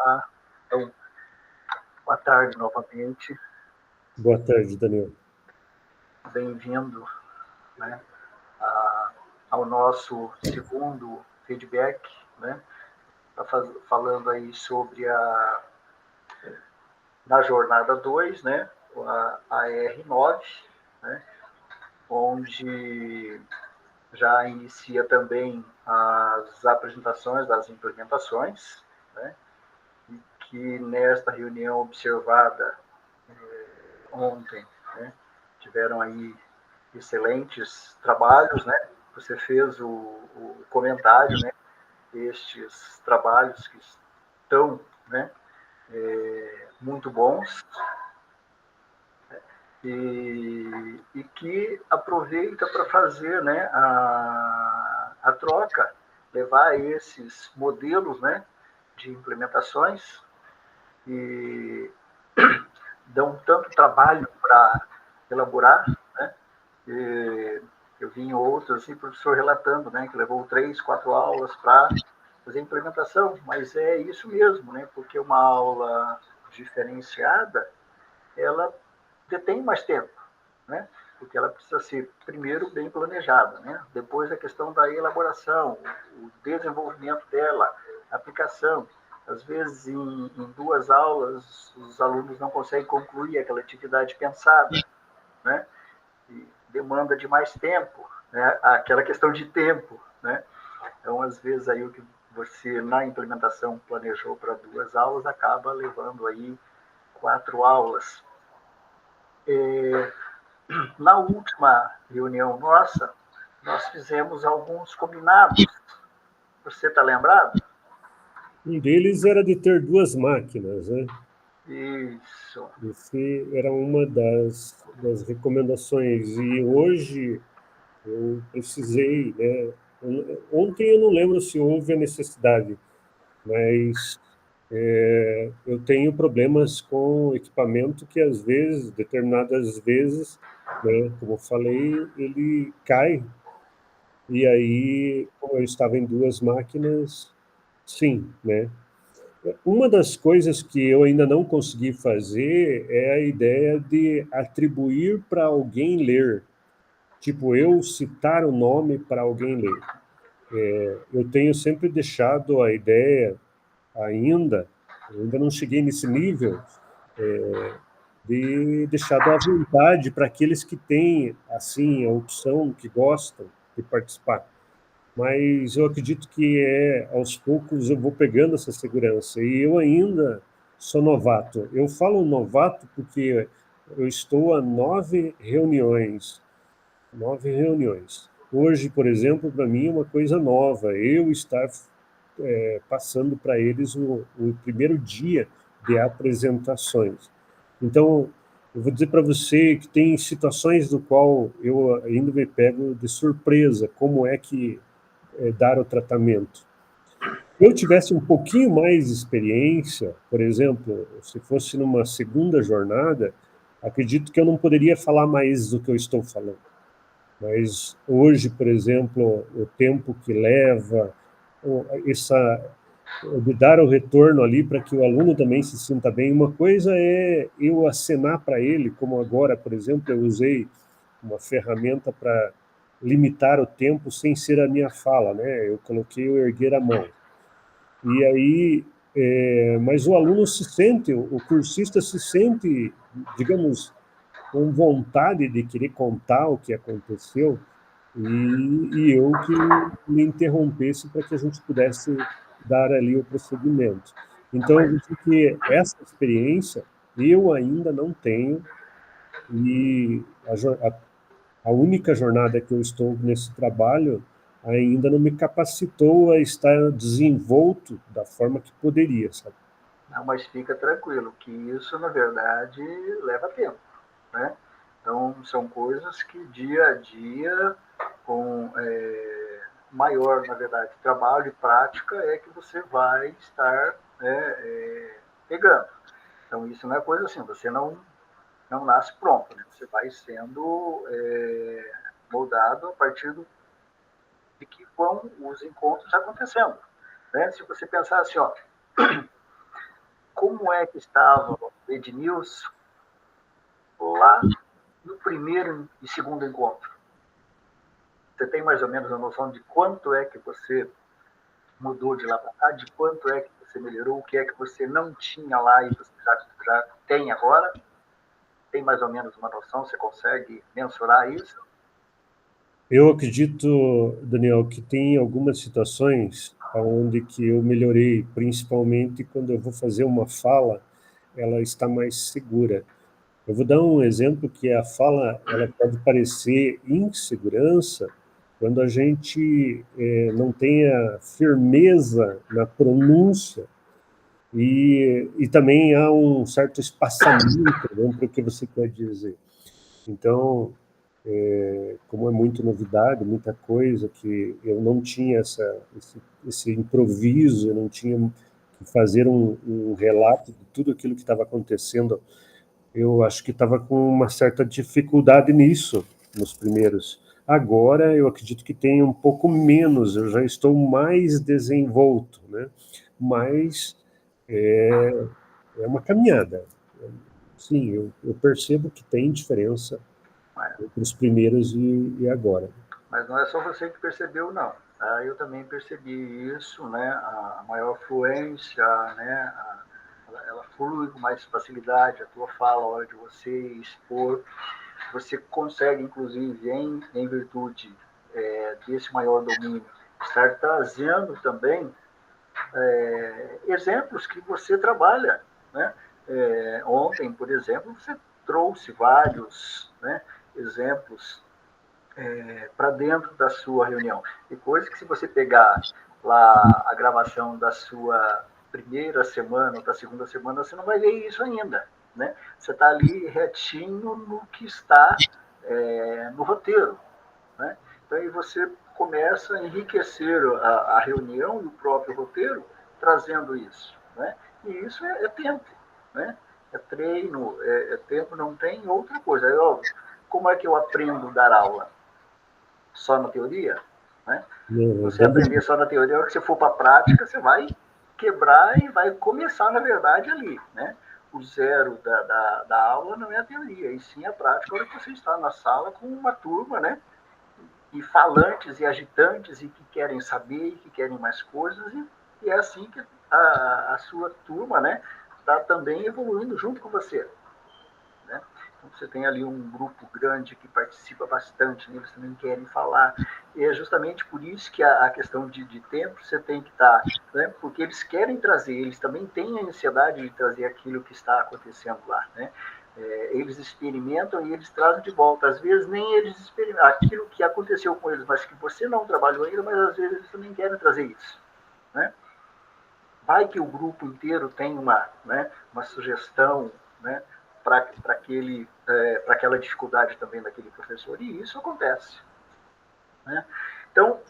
Olá, então, boa tarde novamente. Boa tarde, Daniel. Bem-vindo, né, ao nosso segundo feedback, né? Tá falando aí sobre na jornada 2, né, a R9, né, onde já inicia também as apresentações das implementações, né, e que nesta reunião observada ontem, né, tiveram aí excelentes trabalhos, né? Você fez o comentário, né? Estes trabalhos que estão, né? Muito bons e que aproveita para fazer, né? A troca, levar esses modelos, né? De implementações e dão tanto trabalho para elaborar, né? E eu vi em outros, assim, o professor relatando, né, que levou 3, 4 aulas para fazer a implementação, mas é isso mesmo, né, porque uma aula diferenciada, ela detém mais tempo, né, porque ela precisa ser, primeiro, bem planejada, né, depois a questão da elaboração, o desenvolvimento dela, a aplicação. Às vezes, em 2 aulas, os alunos não conseguem concluir aquela atividade pensada, né, e demanda de mais tempo, né? Aquela questão de tempo, né? Então, às vezes, aí o que você, na implementação, planejou para 2 aulas, acaba levando aí 4 aulas. Na última reunião nossa, nós fizemos alguns combinados. Você está lembrado? Um deles era de ter 2 máquinas, né? Isso. Esse era uma das recomendações. E hoje eu precisei, né? Ontem eu não lembro se houve a necessidade, mas eu tenho problemas com equipamento que às vezes, determinadas vezes, né, como eu falei, ele cai. E aí, como eu estava em 2 máquinas, sim, né? Uma das coisas que eu ainda não consegui fazer é a ideia de atribuir para alguém ler. Tipo, eu citar o nome para alguém ler. Eu tenho sempre deixado a ideia, ainda, eu ainda não cheguei nesse nível, de deixar à vontade para aqueles que têm, assim, a opção, que gostam de participar. Mas eu acredito que aos poucos eu vou pegando essa segurança e eu ainda sou novato. Eu falo novato porque eu estou a 9 reuniões, 9 reuniões. Hoje, por exemplo, para mim é uma coisa nova. Eu estar passando para eles o primeiro dia de apresentações. Então, eu vou dizer para você que tem situações do qual eu ainda me pego de surpresa, como é que dar o tratamento. Se eu tivesse um pouquinho mais de experiência, por exemplo, se fosse numa segunda jornada, acredito que eu não poderia falar mais do que eu estou falando. Mas hoje, por exemplo, o tempo que leva, essa de dar o retorno ali para que o aluno também se sinta bem. Uma coisa é eu acenar para ele, como agora, por exemplo, eu usei uma ferramenta para limitar o tempo sem ser a minha fala, né? Eu coloquei o erguer a mão. E aí, mas o aluno se sente, o cursista se sente, digamos, com vontade de querer contar o que aconteceu e eu que me interrompesse para que a gente pudesse dar ali o procedimento. Então, eu vejo que essa experiência eu ainda não tenho e a única jornada que eu estou nesse trabalho ainda não me capacitou a estar desenvolto da forma que poderia, sabe? Não, mas fica tranquilo, que isso, na verdade, leva tempo, né? Então, são coisas que dia a dia, com maior, na verdade, trabalho e prática, é que você vai estar, né, pegando. Então, isso não é coisa assim, você não nasce pronto, né? Você vai sendo moldado a partir de que vão os encontros acontecendo. Né? Se você pensar assim, ó, como é que estava o Ednilson lá no primeiro e segundo encontro. Você tem mais ou menos a noção de quanto é que você mudou de lá para cá, de quanto é que você melhorou, o que é que você não tinha lá e você já tem agora? Tem mais ou menos uma noção? Você consegue mensurar isso? Eu acredito, Daniel, que tem algumas situações onde que eu melhorei, principalmente quando eu vou fazer uma fala, ela está mais segura. Eu vou dar um exemplo que a fala ela pode parecer insegurança quando a gente não tem a firmeza na pronúncia e também há um certo espaçamento dentro do que você quer dizer. Então, como é muito novidade, muita coisa que eu não tinha esse improviso, eu não tinha que fazer um relato de tudo aquilo que estava acontecendo. Eu acho que estava com uma certa dificuldade nisso nos primeiros. Agora eu acredito que tem um pouco menos, eu já estou mais desenvolto, né? Mas é uma caminhada. Sim, eu percebo que tem diferença entre os primeiros e agora. Mas não é só você que percebeu, não. Eu também percebi isso, né? A maior fluência, né? Ela flui com mais facilidade, a tua fala, a hora de você expor. Você consegue, inclusive, em virtude desse maior domínio, estar trazendo também exemplos que você trabalha, né? Ontem, por exemplo, você trouxe vários, né, exemplos para dentro da sua reunião. E coisa que se você pegar lá a gravação da sua primeira semana ou da segunda semana, você não vai ver isso ainda. Né? Você está ali retinho no que está no roteiro. Né? Então, aí você começa a enriquecer a reunião e o próprio roteiro trazendo isso. Né? E isso é tempo. Né? É treino, é tempo, não tem outra coisa. É óbvio. Como é que eu aprendo a dar aula? Só na teoria? Né? Você aprender só na teoria, a hora que você for para a prática, você vai quebrar e vai começar, na verdade, ali. Né? O zero da aula não é a teoria, e sim a prática, a hora que você está na sala com uma turma, né? E falantes e agitantes e que querem saber e que querem mais coisas, e é assim que a sua turma, né, está também evoluindo junto com você. Né? Então, você tem ali um grupo grande que participa bastante, né? Eles também querem falar. E é justamente por isso que a questão de tempo você tem que estar, né? Porque eles querem trazer, eles também têm a ansiedade de trazer aquilo que está acontecendo lá. Né? Eles experimentam e eles trazem de volta. Às vezes nem eles experimentam aquilo que aconteceu com eles, mas que você não trabalhou ainda, mas às vezes eles também querem trazer isso. Né? Vai que o grupo inteiro tem uma sugestão, né, para aquela dificuldade também daquele professor, e isso acontece. Né? Então,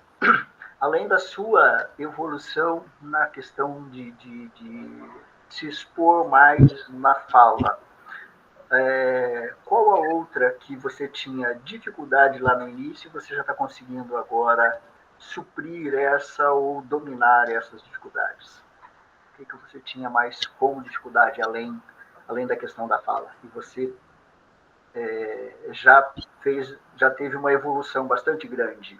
além da sua evolução na questão de se expor mais na fala, qual a outra que você tinha dificuldade lá no início e você já está conseguindo agora suprir essa ou dominar essas dificuldades? O que você tinha mais como dificuldade além da questão da fala? E você já teve uma evolução bastante grande.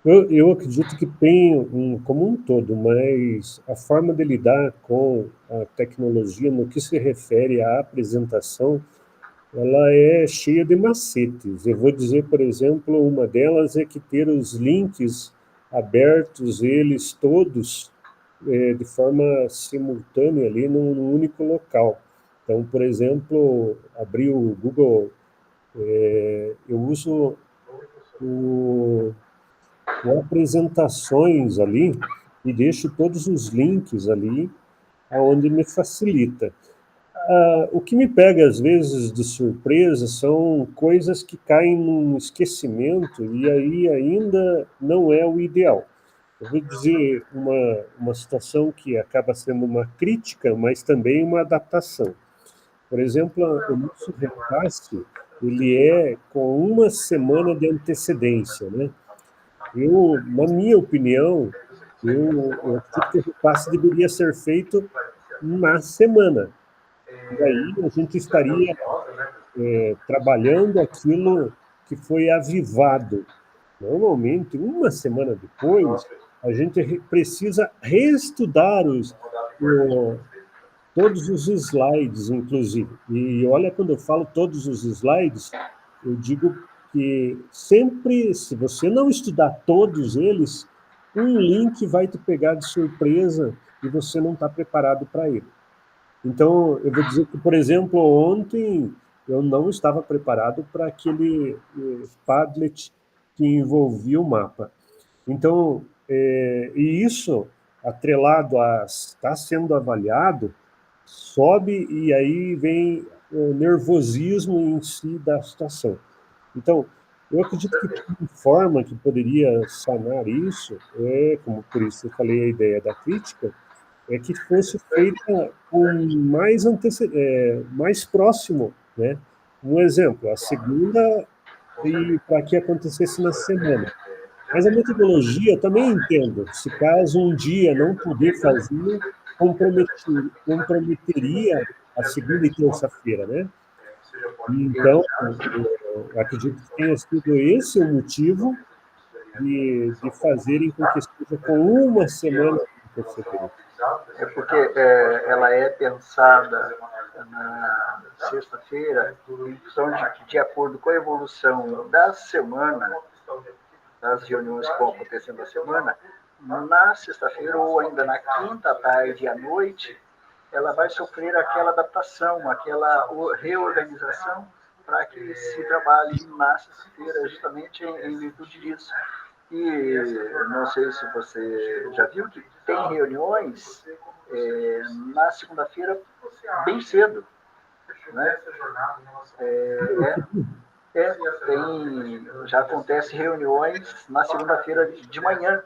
Eu acredito que tem como um todo, mas a forma de lidar com a tecnologia no que se refere à apresentação, ela é cheia de macetes. Eu vou dizer, por exemplo, uma delas é que ter os links abertos, eles todos, de forma simultânea ali num único local. Então, por exemplo, abrir o Google, eu uso o apresentações ali e deixo todos os links ali, aonde me facilita. O que me pega às vezes de surpresa são coisas que caem num esquecimento e aí ainda não é o ideal. Eu vou dizer uma situação que acaba sendo uma crítica, mas também uma adaptação. Por exemplo, o nosso repasse, ele é com uma semana de antecedência, né? Na minha opinião, eu acredito que o repasse deveria ser feito na semana. E aí a gente estaria trabalhando aquilo que foi avivado. Normalmente, uma semana depois, a gente precisa reestudar todos os slides, inclusive. E olha, quando eu falo todos os slides, eu digo que sempre, se você não estudar todos eles, um link vai te pegar de surpresa e você não está preparado para ele. Então, eu vou dizer que, por exemplo, ontem eu não estava preparado para aquele Padlet que envolvia o mapa. Então, e isso, atrelado a estar sendo avaliado, sobe e aí vem o nervosismo em si da situação. Então, eu acredito que uma forma que poderia sanar isso como por isso eu falei a ideia da crítica, é que fosse feita com mais próximo, né? Um exemplo, a segunda e para que acontecesse na semana. Mas a metodologia eu também entendo. Se caso um dia não puder fazer, comprometeria a segunda e terça-feira, né? E então, eu acredito que tenha sido esse o motivo de fazerem com que seja com uma semana de antecedência. É porque ela é pensada na sexta-feira em função de acordo com a evolução da semana, das reuniões que vão acontecer na semana, na sexta-feira ou ainda na quinta tarde e à noite, ela vai sofrer aquela adaptação, aquela reorganização para que se trabalhe na sexta-feira, justamente em virtude disso. E não sei se você já viu que tem reuniões na segunda-feira bem cedo. Né? Já acontece reuniões na segunda-feira de manhã.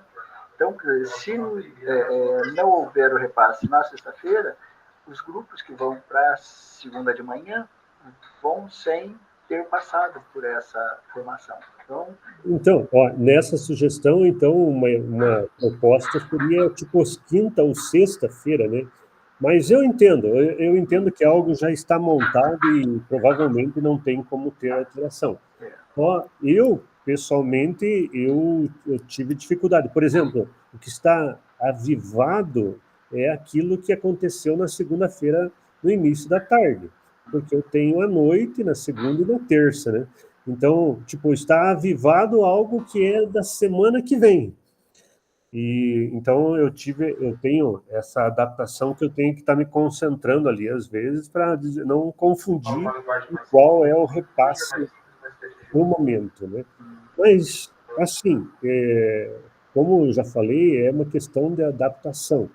Então, se não houver o repasse na sexta-feira, os grupos que vão para a segunda de manhã vão sem ter passado por essa formação. Então, nessa sugestão, então, uma proposta seria tipo quinta ou sexta-feira, né? Mas eu entendo que algo já está montado e provavelmente não tem como ter alteração. Eu, pessoalmente, eu tive dificuldade. Por exemplo, o que está avivado é aquilo que aconteceu na segunda-feira, no início da tarde, porque eu tenho a noite, na segunda e na terça, né? Então, tipo, está avivado algo que é da semana que vem. E então eu tenho essa adaptação que eu tenho que estar me concentrando ali às vezes para não confundir qual é o repasse no momento, né? Mas assim, como eu já falei, é uma questão de adaptação.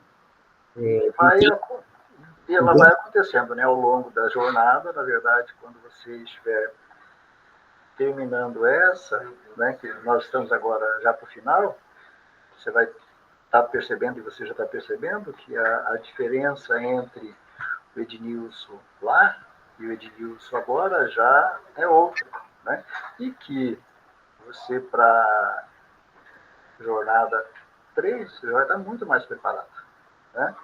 E ela vai acontecendo, né, ao longo da jornada. Na verdade, quando você estiver terminando essa, né, que nós estamos agora já para o final, você vai estar percebendo, e você já está percebendo, que a diferença entre o Ednilson lá e o Ednilson agora já é outra. Né? E que você, para jornada 3, você vai estar muito mais preparado. Né?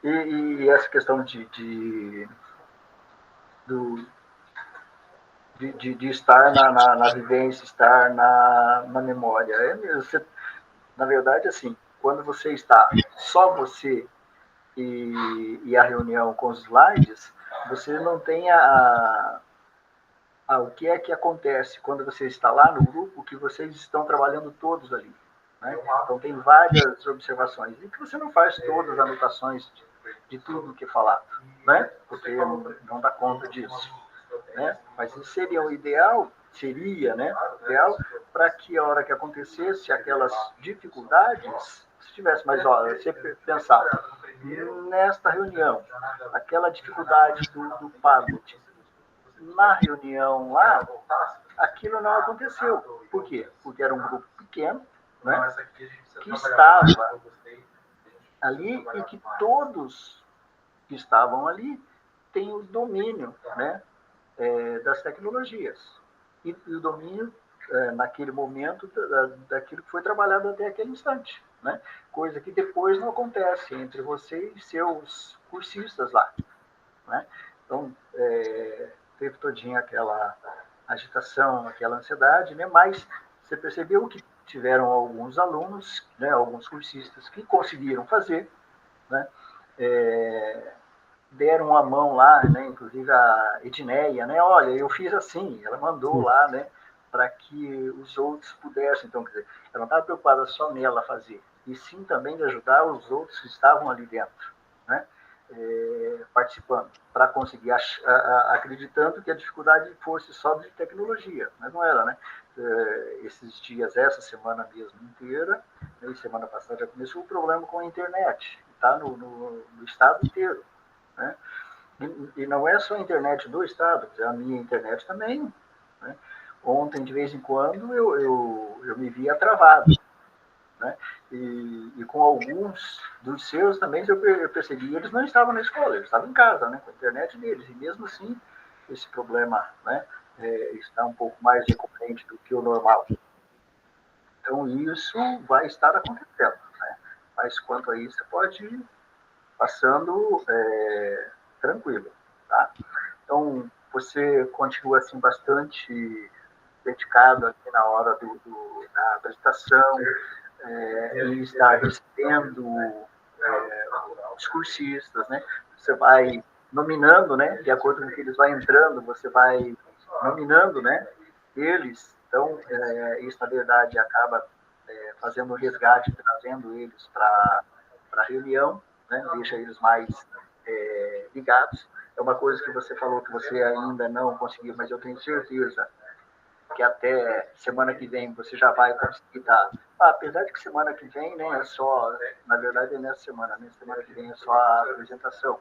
E essa questão de estar na vivência, estar na memória. Na verdade, assim, quando você está só você e a reunião com os slides, você não tem o que é que acontece quando você está lá no grupo, que vocês estão trabalhando todos ali. Né? Então, tem várias observações. E que você não faz todas as anotações de tudo que é falado, né? Porque não dá conta disso. Né? Mas isso seria o ideal, né? Ideal para que a hora que acontecesse aquelas dificuldades, se tivesse mais hora, você pensar nesta reunião, aquela dificuldade do Padlet, na reunião lá, aquilo não aconteceu. Por quê? Porque era um grupo pequeno, né? Que estava ali e que todos que estavam ali têm o domínio, né? Das tecnologias e o domínio naquele momento daquilo que foi trabalhado até aquele instante. né? Coisa que depois não acontece entre você e seus cursistas lá, né? Então, teve todinha aquela agitação, aquela ansiedade, né? Mas você percebeu que tiveram alguns alunos, né? Alguns cursistas que conseguiram fazer, né? Deram a mão lá, né? Inclusive a Edneia, né? Olha, eu fiz assim, ela mandou lá, né? Para que os outros pudessem. Então, quer dizer, ela não estava preocupada só nela fazer, e sim também de ajudar os outros que estavam ali dentro, né? Participando, para conseguir, acreditando que a dificuldade fosse só de tecnologia, mas não era, né? Esses dias, essa semana mesmo inteira, né, e semana passada já começou o problema com a internet, está no estado inteiro, né? E não é só a internet do estado, a minha internet também, né? Ontem, de vez em quando, eu me via travado, né? E com alguns dos seus também eu percebi, eles não estavam na escola, eles estavam em casa, né, com a internet deles, e mesmo assim esse problema, né, está um pouco mais recorrente do que o normal. Então isso vai estar acontecendo, né? Mas quanto a isso, você pode ir passando tranquilo, tá? Então você continua assim bastante dedicado aqui na hora da apresentação, em estar recebendo os cursistas, né? Você vai nominando, né? De acordo com o que eles vão entrando, você vai nominando, né? Eles. Então, isso na verdade acaba fazendo um resgate, trazendo eles para a reunião, né? Deixa eles mais ligados. É uma coisa que você falou que você ainda não conseguiu, mas eu tenho certeza que até semana que vem você já vai conseguir dar. Apesar de que semana que vem, né, é só, na verdade é nessa semana, né, semana que vem é só a apresentação.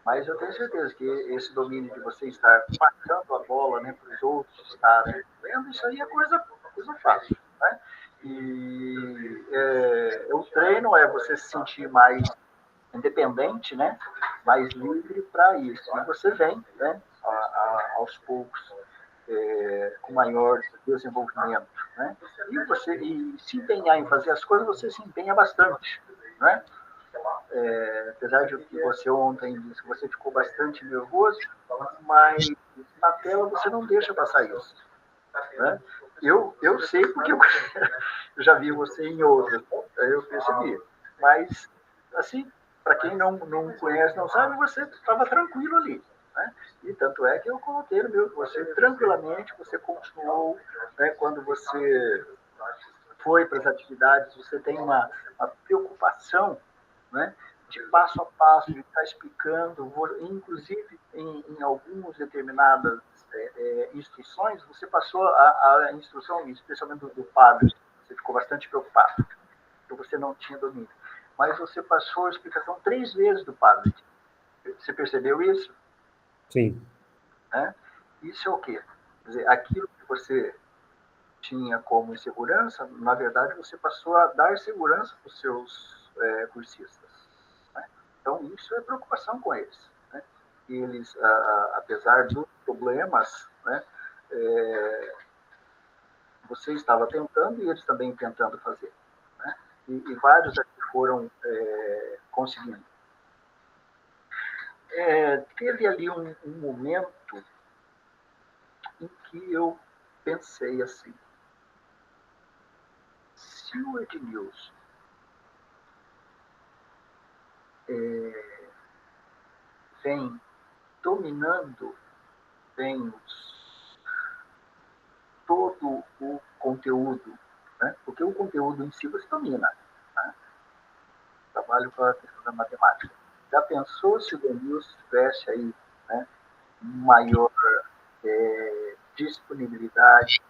Mas eu tenho certeza que esse domínio de você estar passando a bola, né, para os outros estarem vendo, isso aí é coisa fácil, né? E o treino é você se sentir mais independente, né, mais livre para isso. E você vem, né, aos poucos, com maior desenvolvimento, né? E se empenhar em fazer as coisas, você se empenha bastante, né? Apesar de que você ontem disse que você ficou bastante nervoso, mas na tela você não deixa passar isso, né? Eu sei porque eu já vi você em outras, eu percebi, mas assim, para quem não conhece, não sabe, você estava tranquilo ali, né? E tanto é que eu coloquei no meu, você tranquilamente, você continuou, né, quando você foi para as atividades, você tem uma preocupação, né, de passo a passo, de estar explicando, inclusive em algumas determinadas instruções, você passou a instrução, especialmente do padre, você ficou bastante preocupado, porque você não tinha domínio. Mas você passou a explicação 3 vezes do padre. Você percebeu isso? Sim. Né? Isso é o quê? Quer dizer, aquilo que você tinha como insegurança, na verdade, você passou a dar segurança para os seus cursistas. Né? Então, isso é preocupação com eles. Né? Eles, apesar dos problemas, né, você estava tentando e eles também tentando fazer. Né? E vários aqui foram conseguindo. Teve ali um momento em que eu pensei assim, se o Edmilson vem dominando bem todo o conteúdo, né? Porque o conteúdo em si você domina. Né? Trabalho com a questão da matemática. Já pensou se o Denilson tivesse aí, né, maior disponibilidade,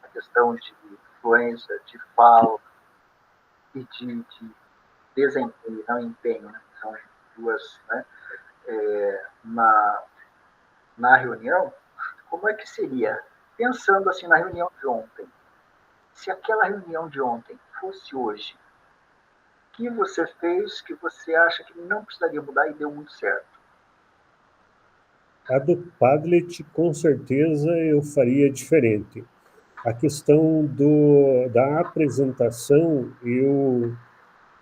a questão de influência, de fala e de desempenho, não empenho, né? São duas, né? Na reunião, como é que seria? Pensando assim na reunião de ontem, se aquela reunião de ontem fosse hoje, o que você fez que você acha que não precisaria mudar e deu muito certo? A do Padlet, com certeza, eu faria diferente. A questão da apresentação, eu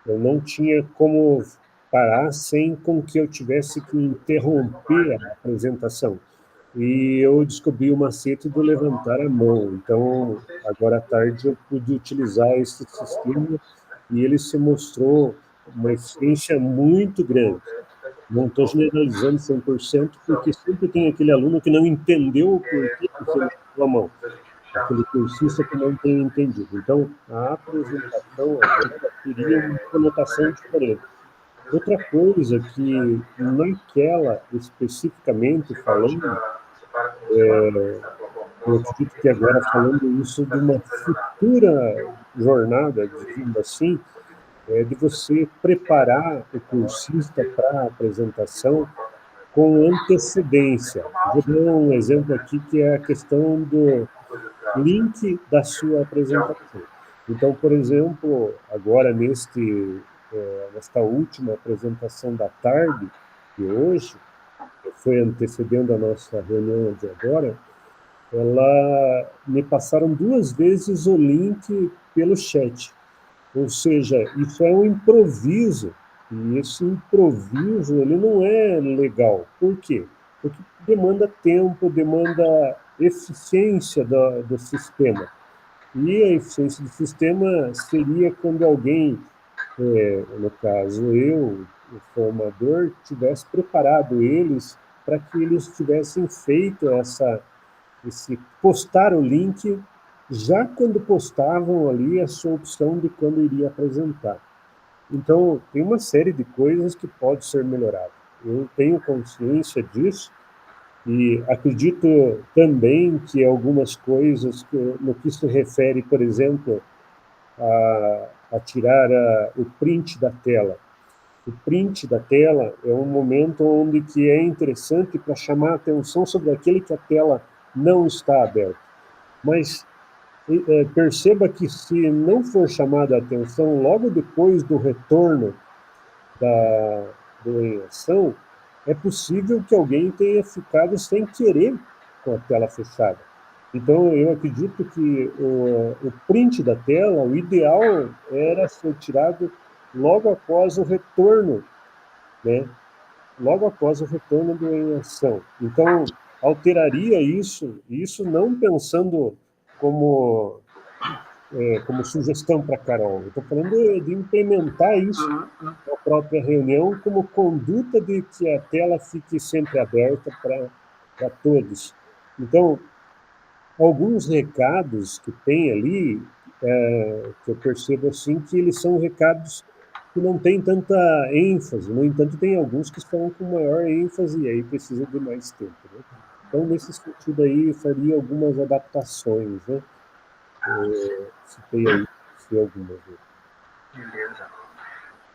Eu não tinha como parar sem com que eu tivesse que interromper a apresentação. E eu descobri o macete do levantar a mão. Então, agora à tarde eu pude utilizar esse sistema e ele se mostrou uma eficiência muito grande. Não estou generalizando 100%, porque sempre tem aquele aluno que não entendeu o porquê que você levantou a mão, aquele cursista que não tem entendido. Então, a apresentação agora teria uma conotação diferente. Outra coisa que, naquela especificamente falando, eu acredito que agora falando isso de uma futura jornada, dizendo assim, é de você preparar o cursista para a apresentação com antecedência. Vou dar um exemplo aqui que é a questão do link da sua apresentação. Então, por exemplo, agora nesta última apresentação da tarde de hoje, que foi antecedendo a nossa reunião de agora, ela me passaram 2 vezes o link pelo chat. Ou seja, isso é um improviso. E esse improviso, ele não é legal. Por quê? Porque demanda tempo, demanda eficiência do sistema. E a eficiência do sistema seria quando alguém, no caso eu, o formador, tivesse preparado eles para que eles tivessem feito esse postar o link já quando postavam ali a sua opção de quando iria apresentar. Então, tem uma série de coisas que pode ser melhorado. Eu tenho consciência disso e acredito também que algumas coisas, no que se refere, por exemplo, a tirar o print da tela. O print da tela é um momento onde que é interessante para chamar a atenção sobre aquele que a tela não está aberta. Mas perceba que se não for chamada a atenção logo depois do retorno do em ação, é possível que alguém tenha ficado sem querer com a tela fechada. Então, eu acredito que o print da tela, o ideal era ser tirado logo após o retorno, né? Logo após o retorno do em ação. Então, alteraria isso não pensando como como sugestão para a Carol. Eu estou falando de implementar isso na própria reunião como conduta de que a tela fique sempre aberta para todos. Então, alguns recados que tem ali, que eu percebo assim, que eles são recados que não têm tanta ênfase. No entanto, tem alguns que estão com maior ênfase e aí precisa de mais tempo. Né? Então, nesse sentido aí, faria algumas adaptações, né? Citei aí algumas. Beleza.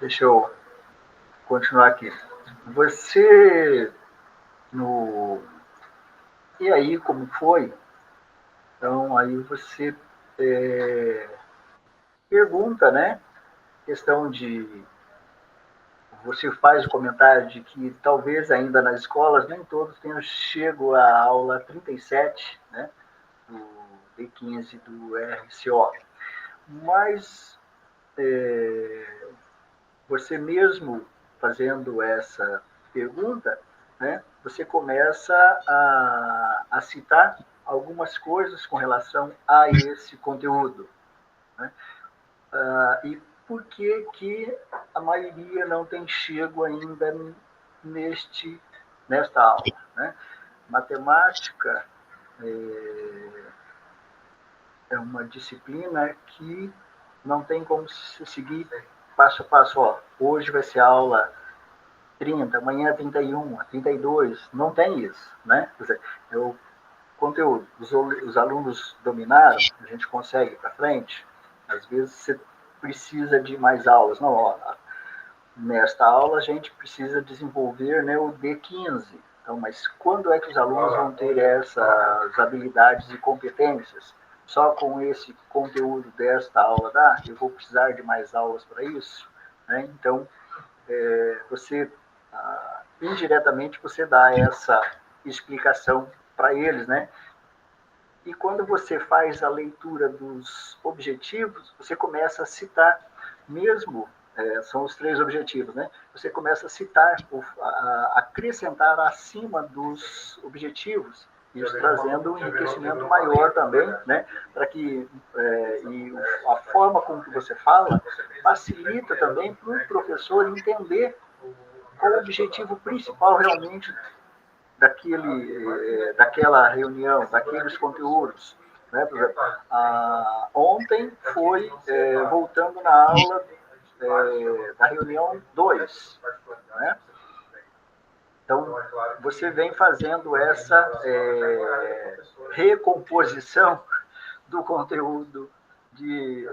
Deixa eu continuar aqui. Você, no... E aí, como foi? Então, aí você pergunta, né? Questão de... Você faz o comentário de que talvez ainda nas escolas nem todos tenham chego à aula 37, né? Do D15 do RCO. Mas você mesmo fazendo essa pergunta, né, você começa a citar algumas coisas com relação a esse conteúdo. Né? E por que a maioria não tem chego ainda nesta aula? Né? Matemática é uma disciplina que não tem como se seguir passo a passo. Ó, hoje vai ser aula 30, amanhã 31, 32, não tem isso, né? Quer dizer, é o conteúdo. Os alunos dominaram, a gente consegue ir para frente. Às vezes você precisa de mais aulas. Não, ó, nesta aula a gente precisa desenvolver, né, o D15. Então, mas quando é que os alunos vão ter essas habilidades e competências? Só com esse conteúdo desta aula dá? Eu vou precisar de mais aulas para isso? Né? Então, você indiretamente você dá essa explicação para eles, né? E quando você faz a leitura dos objetivos, você começa a citar mesmo são os 3 objetivos, né? Você começa a citar, a acrescentar acima dos objetivos, isso trazendo um enriquecimento maior também, né? Para que e a forma como que você fala facilita também para o professor entender qual o objetivo principal realmente daquela reunião, daqueles conteúdos. Né? Por exemplo, ontem foi, voltando na aula da reunião 2. Né? Então, você vem fazendo essa recomposição do conteúdo de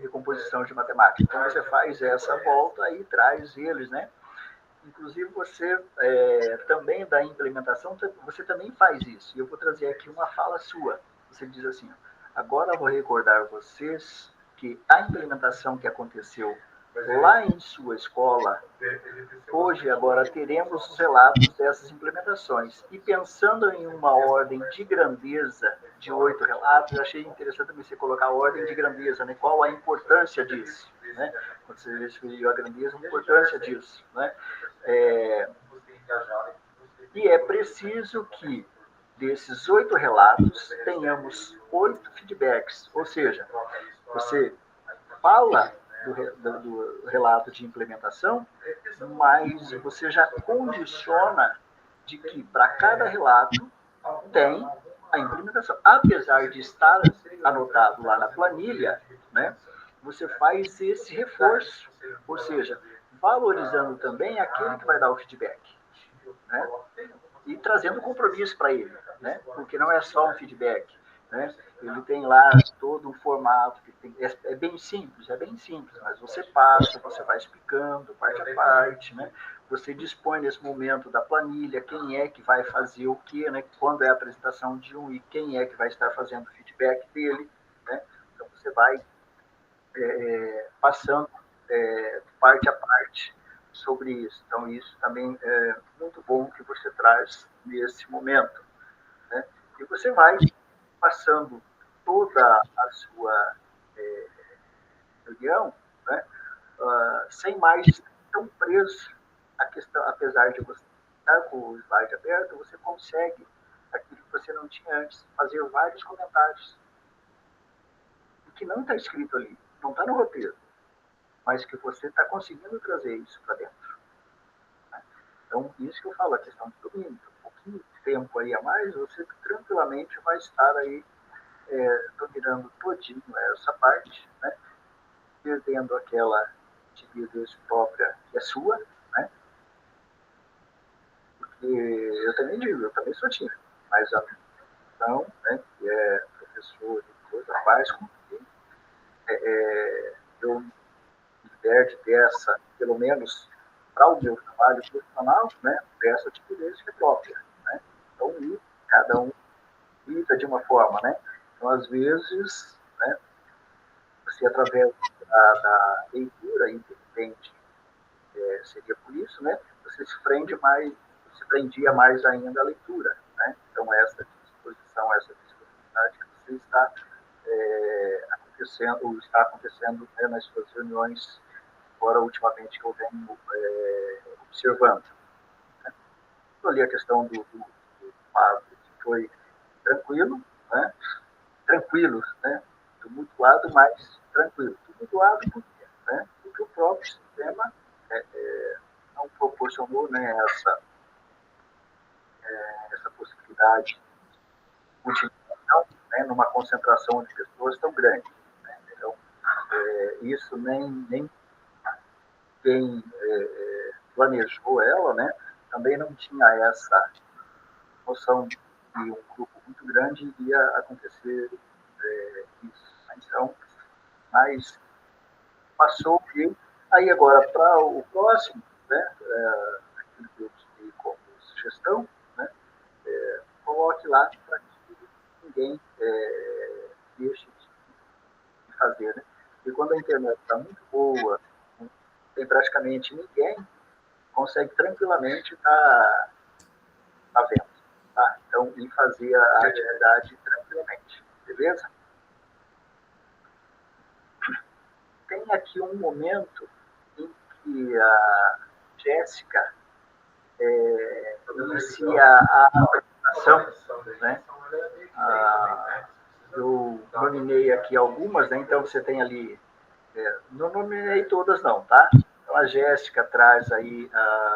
recomposição de matemática. Então, você faz essa volta e traz eles, né? Inclusive, você também da implementação, você também faz isso. E eu vou trazer aqui uma fala sua. Você diz assim, agora eu vou recordar vocês que a implementação que aconteceu lá em sua escola, hoje, agora, teremos os relatos dessas implementações. E pensando em uma ordem de grandeza de 8 relatos, eu achei interessante também você colocar a ordem de grandeza, né? Qual a importância disso, né? Quando você referiu a grandeza, a importância disso, né? E é preciso que, desses 8 relatos, tenhamos 8 feedbacks, ou seja, você fala do relato de implementação, mas você já condiciona de que para cada relato tem a implementação. Apesar de estar anotado lá na planilha, né, você faz esse reforço, ou seja, valorizando também aquele que vai dar o feedback, né, e trazendo compromisso para ele, né, porque não é só um feedback, né, ele tem lá todo um formato que tem, é bem simples, mas você passa, você vai explicando parte a parte, né? Você dispõe nesse momento da planilha, quem é que vai fazer o quê, né? Quando é a apresentação de um e quem é que vai estar fazendo o feedback dele, né? Então você vai passando parte a parte sobre isso. Então isso também é muito bom que você traz nesse momento, né? E você vai passando toda a sua reunião, né, sem mais estar tão preso à questão, apesar de você estar com o slide aberto, você consegue, aquilo que você não tinha antes, fazer vários comentários. O que não está escrito ali, não está no roteiro, mas que você está conseguindo trazer isso para dentro. Né? Então, isso que eu falo, a questão de domínio. Um pouquinho de tempo aí a mais, você tranquilamente vai estar aí dominando todinho essa parte, né? Perdendo aquela timidez própria que é sua, né? Porque eu também digo, eu também sou tímido, mas a missão, né, que é professor e coisa, faz com que eu me liberte dessa, pelo menos para o meu trabalho profissional, né, dessa timidez que é própria, né? Então, e cada um lida de uma forma, né? Então, às vezes, né, você através da leitura inteligente, seria por isso, né? Você se prende mais, se prendia mais ainda à leitura, né? Então essa disposição, essa disponibilidade que você está acontecendo, ou está acontecendo, né, nas suas reuniões, agora ultimamente que eu venho observando. Né? Então, ali a questão do quadro que foi tranquilo, né? Tranquilo, né? Tumultuado, mas tranquilo. Tumultuado por quê? Né? Porque o próprio sistema não proporcionou, né, essa possibilidade de utilização, né, numa concentração de pessoas tão grande. Né? Então, isso nem quem planejou ela, né, também não tinha essa noção de que um grupo muito grande iria acontecer isso. Então, mas passou que aí agora para o próximo, né, aquilo que eu dei como sugestão, né, coloque lá para que ninguém deixe de fazer. Né? E quando a internet está muito boa, não tem praticamente ninguém, consegue tranquilamente estar vendo. Tá? Então, e fazer a atividade tranquilamente. Beleza? Tem aqui um momento que a Jéssica inicia a apresentação, né? Eu nominei aqui algumas, né? Então você tem ali, não nominei todas não, tá? Então a Jéssica traz aí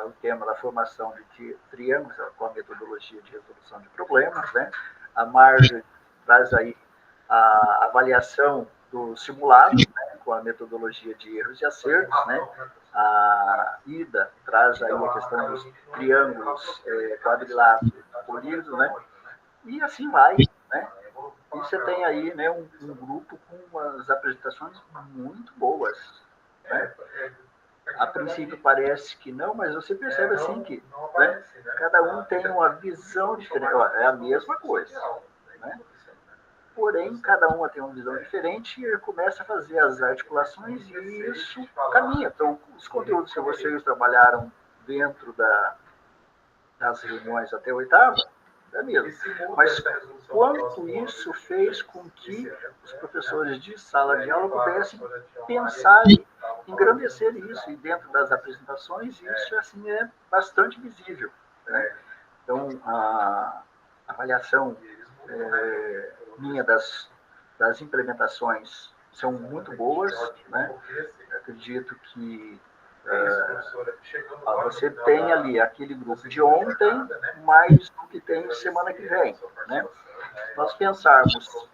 o tema da formação de triângulos com a metodologia de resolução de problemas, né? A Marjorie traz aí a avaliação do simulado, né? Com a metodologia de erros e acertos, né? A Ida traz aí a questão dos triângulos quadriláteros polígonos, né? E assim vai, né? E você tem aí, né, um grupo com umas apresentações muito boas, né? A princípio parece que não, mas você percebe assim que, né, cada um tem uma visão diferente. É a mesma coisa, né? Porém, cada uma tem uma visão diferente e começa a fazer as articulações e isso caminha. Então, os conteúdos que vocês trabalharam dentro das reuniões até a oitava, é mesmo. Mas quanto isso fez com que os professores de sala de aula pudessem pensar e engrandecer isso, e dentro das apresentações, isso assim, é bastante visível, né? Então, a avaliação minha das implementações são muito boas, né? Eu acredito que você tem ali aquele grupo de ontem, mais o que tem semana que vem, né? Nós pensarmos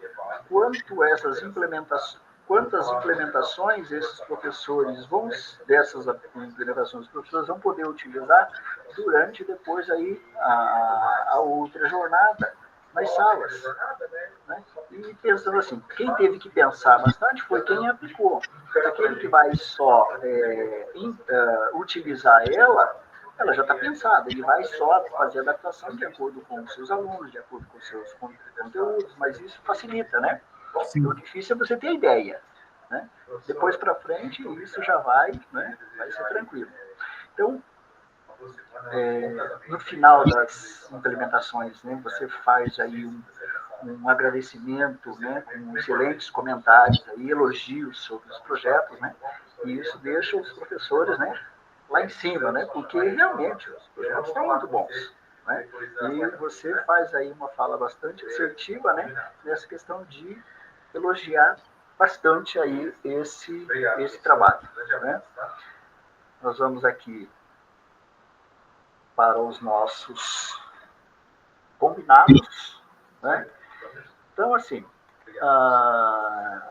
quantas implementações esses professores vão, dessas implementações os professores vão poder utilizar durante depois aí a outra jornada nas salas, né? E pensando assim, quem teve que pensar bastante foi quem aplicou. Aquele que vai só utilizar ela já está pensada, ele vai só fazer adaptação de acordo com os seus alunos, de acordo com os seus conteúdos, mas isso facilita, né? Sim. O difícil é você ter ideia, né? Depois para frente, isso já vai, né? Vai ser tranquilo. Então, no final das implementações, né, você faz aí um agradecimento, né, com excelentes comentários, aí, elogios sobre os projetos, né, e isso deixa os professores, né, lá em cima, né, porque realmente os projetos estão muito bons, né, e você faz aí uma fala bastante assertiva, né, nessa questão de elogiar bastante aí esse trabalho, né. Nós vamos aqui para os nossos combinados, né? Então, assim,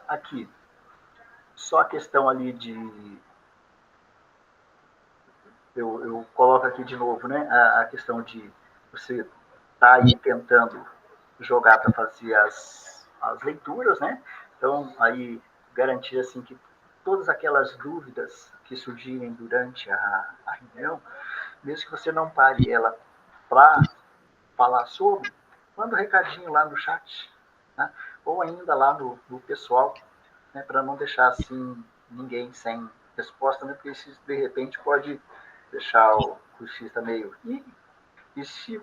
aqui, só a questão ali de... Eu coloco aqui de novo, né? A questão de você estar aí tentando jogar para fazer as leituras, né? Então, aí, garantir, assim, que todas aquelas dúvidas que surgirem durante a reunião, mesmo que você não pare ela para falar sobre, manda um recadinho lá no chat, né? Ou ainda lá no pessoal, né? Para não deixar assim ninguém sem resposta, né? Porque isso de repente pode deixar o cursista meio... E se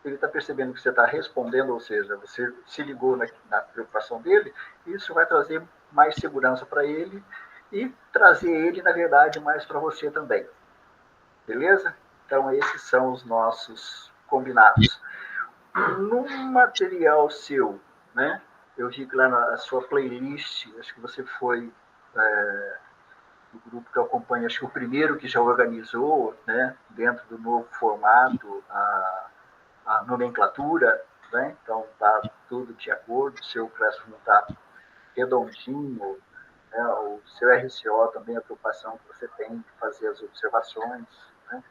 ele está percebendo que você está respondendo, ou seja, você se ligou na preocupação dele, isso vai trazer mais segurança para ele e trazer ele, na verdade, mais para você também. Beleza? Então, esses são os nossos combinados. No material seu, né? Eu vi que lá na sua playlist, acho que você foi do grupo que eu acompanho, acho que o primeiro que já organizou, né? Dentro do novo formato, a nomenclatura, né? Então tá tudo de acordo, o seu Classroom está redondinho, né? O seu RCO também, a preocupação que você tem de fazer as observações, né?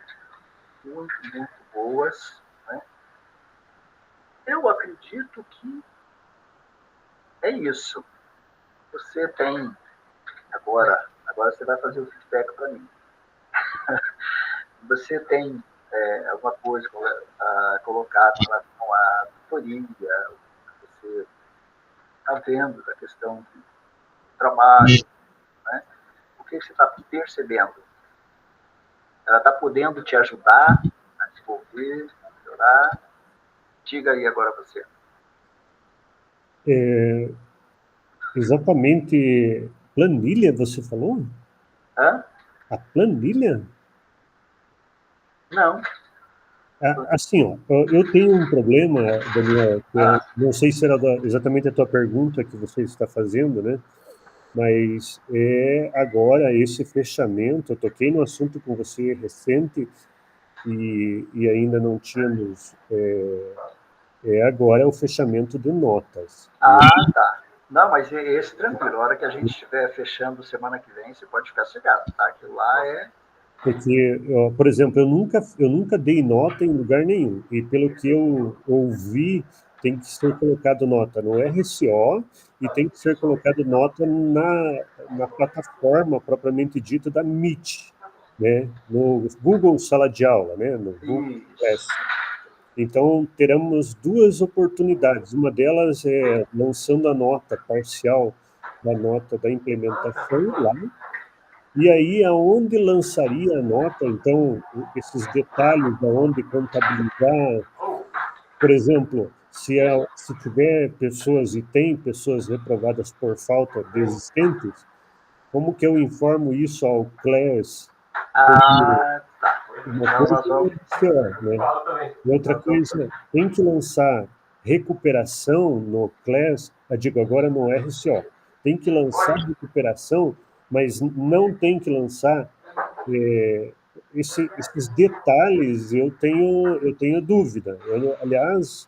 Muito, muito boas, né? Eu acredito que é isso. Você tem, agora você vai fazer o feedback para mim. Você tem alguma coisa a colocar com relação à tutoria, você está vendo da questão de trabalho, né? O que você está percebendo? Ela está podendo te ajudar a desenvolver, a melhorar? Diga aí agora você. Exatamente. Planilha, você falou? Hã? A planilha? Não. Assim, ó, eu tenho um problema, Daniel, que não sei se era exatamente a tua pergunta que você está fazendo, né? Mas agora esse fechamento, eu toquei no assunto com você recente e ainda não tínhamos. Agora é o fechamento de notas. Ah, tá. Não, mas esse tranquilo. A hora que a gente estiver fechando semana que vem, você pode ficar sossegado, tá? Aquilo lá é. Porque, por exemplo, eu nunca dei nota em lugar nenhum. E pelo que eu ouvi, tem que ser colocado nota no RCO e tem que ser colocado nota na plataforma propriamente dita da Meet, né? No Google Sala de Aula, né? No Google Isso. Class. Então, teremos duas oportunidades. Uma delas é lançando a nota parcial da nota da implementação lá, e aí, aonde lançaria a nota, então, esses detalhes, aonde contabilizar, por exemplo, se tiver pessoas, e tem pessoas reprovadas por falta desistentes, como que eu informo isso ao CLES? Como Ah, tá. uma Então coisa nós é vamos. RCO, né? E outra Nós vamos. coisa, tem que lançar recuperação no CLES, eu digo agora no RCO, tem que lançar recuperação, mas não tem que lançar é, esses detalhes eu tenho dúvida. Aliás,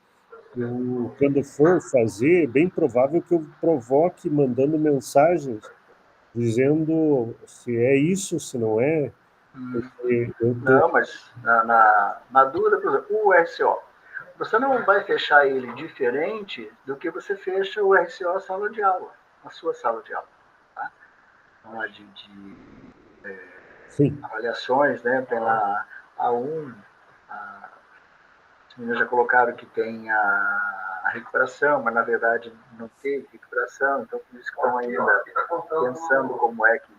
quando for fazer, é bem provável que eu provoque mandando mensagens dizendo se é isso, se não é. Eu tô, Não, mas na dúvida, por exemplo, o RCO. Você não vai fechar ele diferente do que você fecha o RCO sala de aula, na sua sala de aula. Tá? Então, de sim, avaliações, né? Tem lá A1, os meninos já colocaram que tem a recuperação, mas na verdade não tem recuperação, então por isso que estão ainda pensando como é que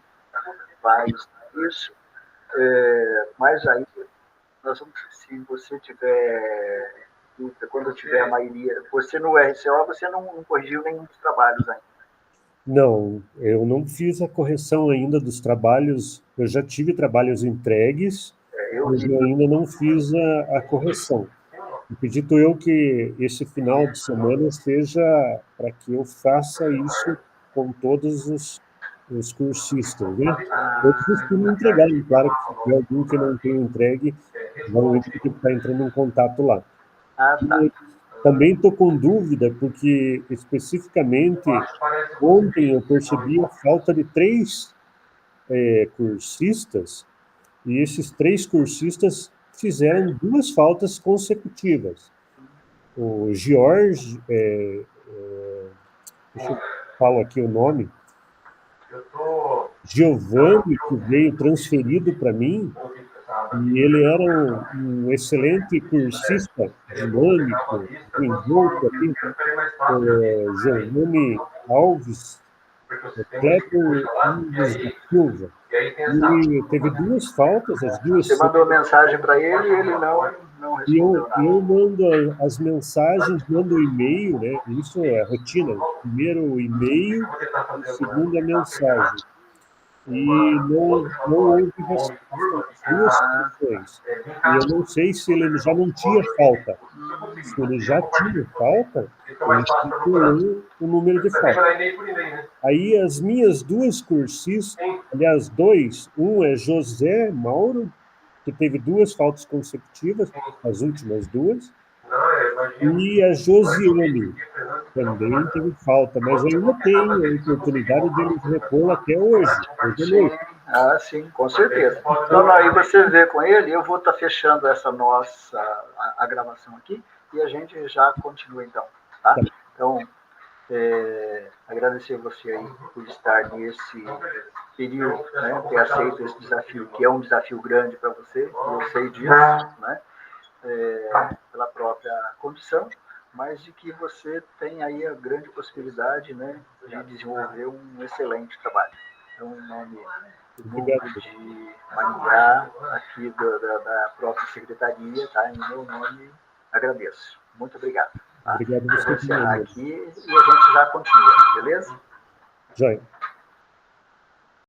vai isso. Mas aí, nós vamos, se você tiver dúvida, quando tiver a maioria, você no RCO, você não corrigiu nenhum dos trabalhos ainda. não, eu não fiz a correção ainda dos trabalhos. Eu já tive trabalhos entregues, Eu mas vi. eu ainda não fiz a correção. Acredito eu que esse final de semana seja para que eu faça isso com todos os cursistas, né? Todos os que me entregarem, claro que se tiver algum que não tenha entregue, provavelmente eu tenho que estar entrando em contato lá. Ah, tá. E também estou com dúvida, porque especificamente ontem eu percebi a falta de três cursistas, e esses três cursistas fizeram duas faltas consecutivas. O George, deixa eu falar aqui o nome, Giovanni, que veio transferido para mim, e ele era um excelente cursista, dinâmico, envolto ali, Giovanni Alves, Clepton Alves da Silva. E teve duas faltas, as Você duas. mandou mensagem para ele e ele não E respondeu eu nada. mando as mensagens, mando o e-mail, né? Isso é a rotina. Primeiro o e-mail e segundo a mensagem. E não houve resposta nas duas Ah, situações. E eu não sei se ele já não tinha falta. Se ele já tinha falta, ele estipulou o número de falta. Aí as minhas duas cursistas, aliás, dois, um é José Mauro, que teve duas faltas consecutivas, as últimas duas, e a Josiane também teve falta, mas ainda tem a oportunidade deles repor até hoje, hoje à sim, noite. sim, com certeza. Então, aí você vê com ele, eu vou estar fechando essa nossa a gravação aqui e a gente já continua então, tá? Tá, Então, agradecer você aí por estar nesse período, né, ter aceito esse desafio, que é um desafio grande para você, eu sei disso, né, pela própria condição, mas de que você tem aí a grande possibilidade, né, de desenvolver um excelente trabalho. Então, em nome do obrigado. núcleo de Maringá, aqui da própria secretaria, tá, em meu nome, agradeço. Muito obrigado. Tá? Obrigado Eu vou você encerrar também. aqui e a gente já continua, beleza? Joia.